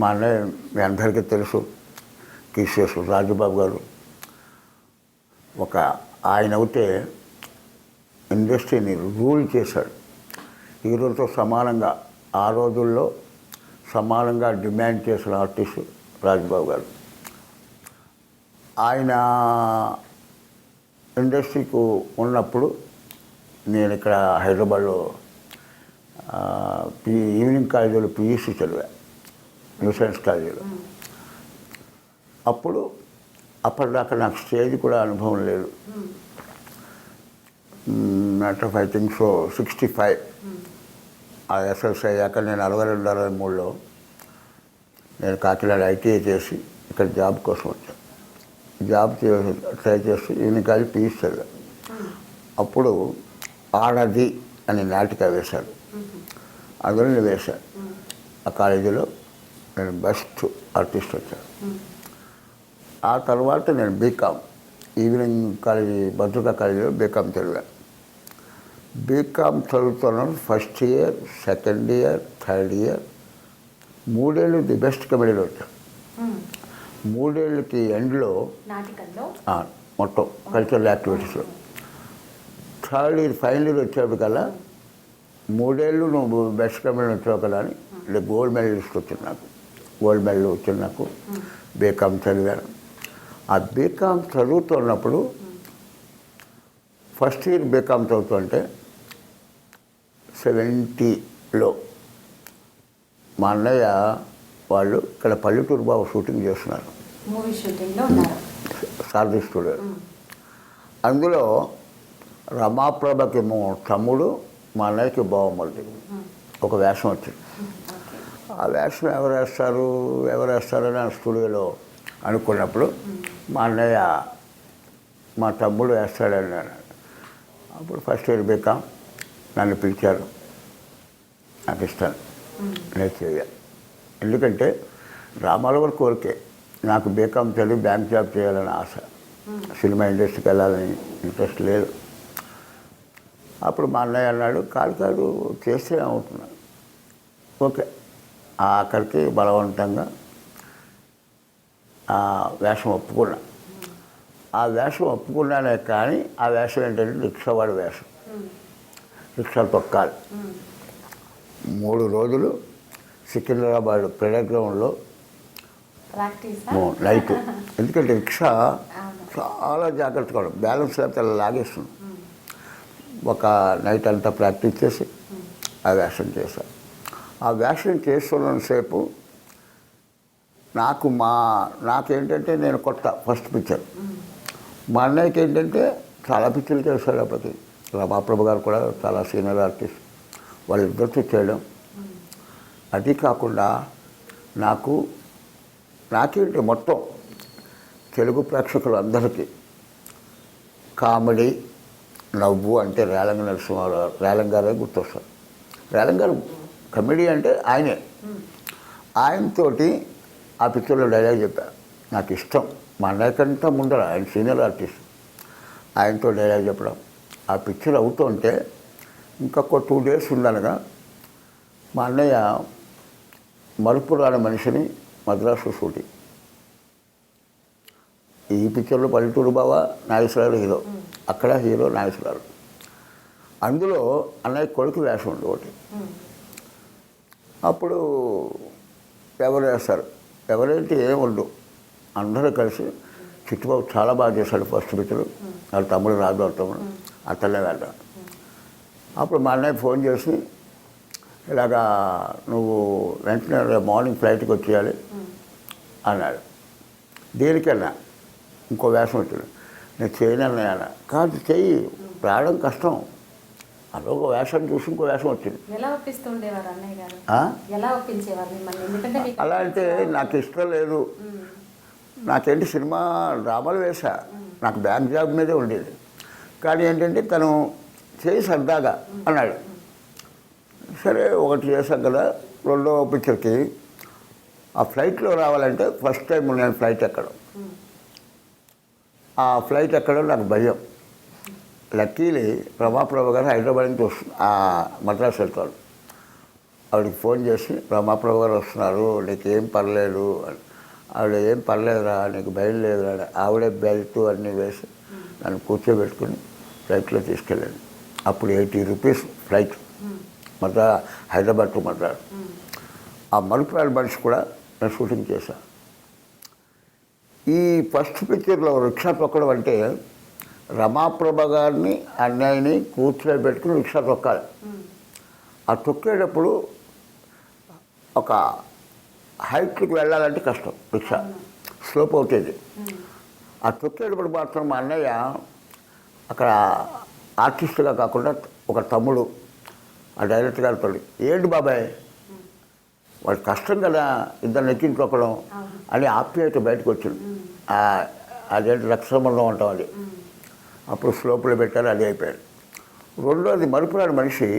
మా అన్నయ్య మీ అందరికీ తెలుసు, కిషోర్ రాజుబాబు గారు. ఆయన అయితే ఇండస్ట్రీని రూల్ చేశాడు. హీరోలతో సమానంగా ఆ రోజుల్లో సమానంగా డిమాండ్ చేసిన ఆర్టిస్టు రాజుబాబు గారు. ఆయన ఇండస్ట్రీకు ఉన్నప్పుడు నేను ఇక్కడ హైదరాబాద్లో ఈవినింగ్ కాలేజీలో పియూసీ చదివా, న్యూ సైన్స్ కాలేజీలో. అప్పటిదాకా నాకు స్టేజ్ కూడా అనుభవం లేదు. Matter of I think so 65 ఆ ఎస్ఎల్సీ అయ్యాక నేను 62-63లో నేను కాకినాడ ఐటీఐ చేసి ఇక్కడ జాబ్ కోసం వచ్చాను. జాబ్ ట్రై చేసి ఈవినింగ్ కాలేజ్ పియూసీ చదివా. అప్పుడు ఆడది అని నాటిక వేశారు, అందులో నేను వేశాను. ఆ కాలేజీలో నేను బెస్ట్ ఆర్టిస్ట్ వచ్చాను. ఆ తర్వాత నేను బీకామ్ ఈవినింగ్ కాలేజీ భద్రతా కాలేజీలో బీకామ్ చదివాను. బీకామ్ చదువుతున్నాను. First year, second year, third year 3 ఏళ్ళు ది బెస్ట్ కమెడీలో వచ్చాను. 3 ఏళ్ళకి ఎండ్లో మొత్తం కల్చరల్ యాక్టివిటీస్లో థర్డ్ ఇయర్ ఫైనల్ ఇయర్ వచ్చేప్పటికల్లా 3 ఏళ్ళు నువ్వు బెస్ట్ కమెడీలో వచ్చావు కదా అని గోల్డ్ మెడలిస్ట్ వచ్చింది నాకు. గోల్డ్ మెడల్ వచ్చింది నాకు. బీకామ్ చదివాను. ఆ బీకామ్ చదువుతున్నప్పుడు ఫస్ట్ ఇయర్ బీకామ్ చదువుతుంటే 70లో మా అన్నయ్య వాళ్ళు ఇక్కడ పల్లెటూరు బాబు షూటింగ్ చేస్తున్నారు, సారథి స్టూడియో. అందులో రమాప్రభకి తమ్ముడు మా అన్నయ్యకి బావమల్లి ఒక వేషం వచ్చింది. ఆ వేషం ఎవరు వేస్తారని ఆ స్టూడియోలో అనుకున్నప్పుడు మా అన్నయ్య మా తమ్ముడు వేస్తాడని అన్నాడు. అప్పుడు ఫస్ట్ ఇయర్ బీకామ్ నన్ను పిలిచారు. నాకు ఇస్తాను, నేను చేయాలి. ఎందుకంటే రామారావు కోరికే నాకు బీకామ్ చదివి బ్యాంక్ జాబ్ చేయాలని ఆశ. సినిమా ఇండస్ట్రీకి వెళ్ళాలని ఇంట్రెస్ట్ లేదు. అప్పుడు మా అన్నయ్య అన్నాడు, కాదు చేస్తే అవుతున్నాను. ఓకే, ఆఖరికి బలవంతంగా ఆ వేషం ఒప్పుకున్నా. ఆ వేషం ఒప్పుకున్నానే కానీ ఆ వేషం ఏంటంటే రిక్షావాడి వేషం. రిక్షా తొక్కాలి. 3 రోజులు సికింద్రాబాద్ ప్రేడర్ గ్రౌండ్లో నైట్. ఎందుకంటే రిక్షా చాలా జాగ్రత్తగా బ్యాలెన్స్ లేకపోతే అలా లాగేస్తుంది. ఒక నైట్ అంతా ప్రాక్టీస్ చేసి ఆ వేషం చేశాను. ఆ వేషం చేస్తున్నంతసేపు నాకేంటంటే నేను కొత్త ఫస్ట్ పిక్చర్. మా అన్నయ్యకి ఏంటంటే చాలా పిక్చర్లు చేశాడు. అప్పటికి రమాప్రభు గారు కూడా చాలా సీనియర్ ఆర్టిస్ట్, వాళ్ళిద్దరితో చేయడం. అది కాకుండా నాకేంటి మొత్తం తెలుగు ప్రేక్షకులు అందరికీ కామెడీ నవ్వు అంటే రేలంగ నరసింహారావు, రేలంగ గారే గుర్తొస్తారు. రేలంగ గారు కమెడీ అంటే ఆయనే. ఆయనతోటి ఆ పిక్చర్లో డైలాగ్ చెప్పాను. నాకు ఇష్టం. మా అన్నయ్య కంటే ముందర ఆయన సీనియర్ ఆర్టిస్ట్. ఆయనతో డైలాగ్ చెప్పడం. ఆ పిక్చర్ అవుతుంటే ఇంకొక 2 days ఉండనగా మా అన్నయ్య మరుపు రాని మనిషిని మద్రాసు షూటింగ్. ఈ పిక్చర్లో పల్లెటూరు బావ నాగేశ్వరరావు హీరో, అక్కడ హీరో నాగేశ్వరరావు. అందులో అన్నయ్య కొడుకు వేషం ఉంది ఒకటి. అప్పుడు ఎవరు వేస్తారు, ఎవరైతే ఏముండు అందరూ కలిసి చిట్టుబాబు చాలా బాగా చేశాడు ఫస్ట్ పిక్చర్. వాళ్ళ తమ్ముడు రాజు తమ్ముడు అతనే వెళ్తాను. అప్పుడు మా అన్నయ్య ఫోన్ చేసి ఇలాగా నువ్వు వెంటనే మార్నింగ్ ఫ్లైట్కి వచ్చేయాలి అన్నాడు. దేనికన్నా ఇంకో వేషం వచ్చింది. నేను చేయను అన్నయ్య. కాదు చెయ్యి, రావడం కష్టం. అదొక వేషం చూసి ఇంకో వేషం వచ్చింది. అలా అంటే నాకు ఇష్టం లేదు. నాకేంటి సినిమా డ్రామాలు వేసా, నాకు బ్యాంక్ జాబ్ మీదే ఉండేది. కానీ ఏంటంటే తను చేయి సరదాగా అన్నాడు. సరే ఒకటి చేశాం కదా. రెండో పిక్చర్కి ఆ ఫ్లైట్లో రావాలంటే ఫస్ట్ టైం నేను ఫ్లైట్ ఎక్కడం. ఆ ఫ్లైట్ ఎక్కడం నాకు భయం. లక్కీలీ రమాప్రభు గారు హైదరాబాద్ నుంచి వస్తుంది, మద్రాసు వెళ్తాడు. ఆవిడకి ఫోన్ చేసి రమాప్రభు గారు వస్తున్నారు, నీకేం పర్లేదు అని. ఆవిడ ఏం పర్లేదురా, నీకు భయం లేదురా అని ఆవిడే బెల్ట్ అన్నీ వేసి నన్ను కూర్చోబెట్టుకుని ఫ్లైట్లో తీసుకెళ్ళాను. అప్పుడు 80 rupees flight Hyderabad to Madras. ఆ మలుపురాల మనిషి కూడా నేను షూటింగ్ చేశాను. ఈ ఫస్ట్ పిక్చర్లో రిక్షా తొక్కడం అంటే రమాప్రభ గారిని అన్నయ్యని కూర్చోబెట్టుకుని రిక్షా తొక్కాలి. ఆ తొక్కేటప్పుడు ఒక హైట్కి వెళ్ళాలంటే కష్టం, రిక్షా స్లోప్ అవుతుంది. ఆ తొక్కేటప్పుడు మాత్రం మా అన్నయ్య అక్కడ ఆర్టిస్ట్గా కాకుండా ఒక తమ్ముడు ఆ డైరెక్టర్ గారితో, ఏంటి బాబాయ్ వాడు కష్టం కదా ఇద్దరు ఎక్కించి తొక్కడం అని ఆప్యాయత బయటకు వచ్చింది. అదేంటి రక్తసంబంధం అంటాం అది. అప్పుడు స్లోపులో పెట్టారు, అది అయిపోయాడు. రెండోది మరుపురాని మనిషి